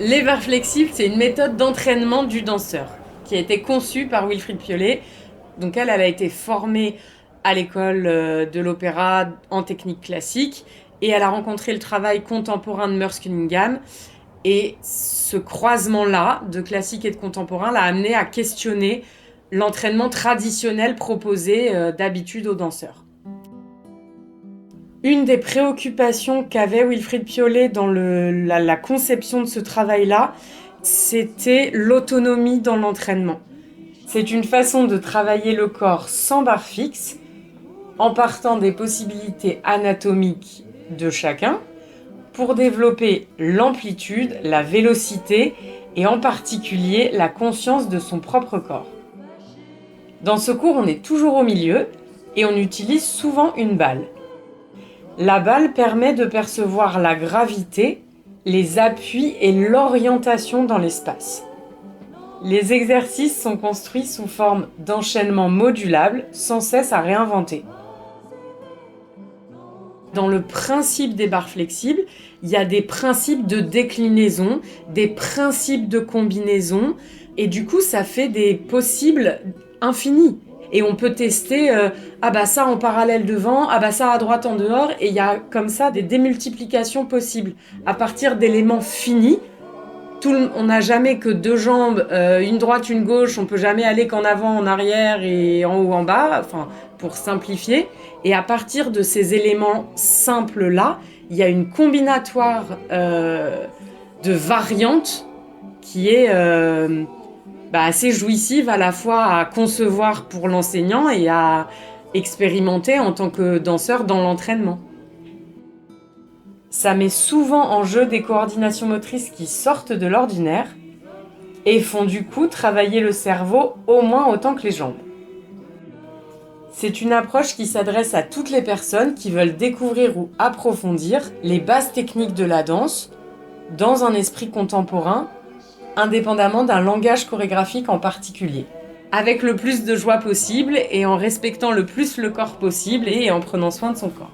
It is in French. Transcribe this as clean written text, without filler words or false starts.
Les barres flexibles, c'est une méthode d'entraînement du danseur qui a été conçue par Wilfried Piolet. Donc elle a été formée à l'école de l'opéra en technique classique et elle a rencontré le travail contemporain de Merce Cunningham. Et ce croisement-là, de classique et de contemporain, l'a amené à questionner l'entraînement traditionnel proposé d'habitude aux danseurs. Une des préoccupations qu'avait Wilfried Piolet dans la conception de ce travail-là, c'était l'autonomie dans l'entraînement. C'est une façon de travailler le corps sans barre fixe, en partant des possibilités anatomiques de chacun, pour développer l'amplitude, la vélocité et en particulier la conscience de son propre corps. Dans ce cours, on est toujours au milieu et on utilise souvent une balle. La balle permet de percevoir la gravité, les appuis et l'orientation dans l'espace. Les exercices sont construits sous forme d'enchaînements modulables, sans cesse à réinventer. Dans le principe des barres flexibles, il y a des principes de déclinaison, des principes de combinaison, et du coup, ça fait des possibles infinis. Et on peut tester, ça en parallèle devant, ça à droite en dehors, et il y a comme ça des démultiplications possibles. À partir d'éléments finis, on n'a jamais que deux jambes, une droite, une gauche, on peut jamais aller qu'en avant, en arrière et en haut, en bas, pour simplifier. Et à partir de ces éléments simples-là, il y a une combinatoire de variantes qui est assez jouissive à la fois à concevoir pour l'enseignant et à expérimenter en tant que danseur dans l'entraînement. Ça met souvent en jeu des coordinations motrices qui sortent de l'ordinaire et font du coup travailler le cerveau au moins autant que les jambes. C'est une approche qui s'adresse à toutes les personnes qui veulent découvrir ou approfondir les bases techniques de la danse dans un esprit contemporain, indépendamment d'un langage chorégraphique en particulier, avec le plus de joie possible et en respectant le plus le corps possible et en prenant soin de son corps.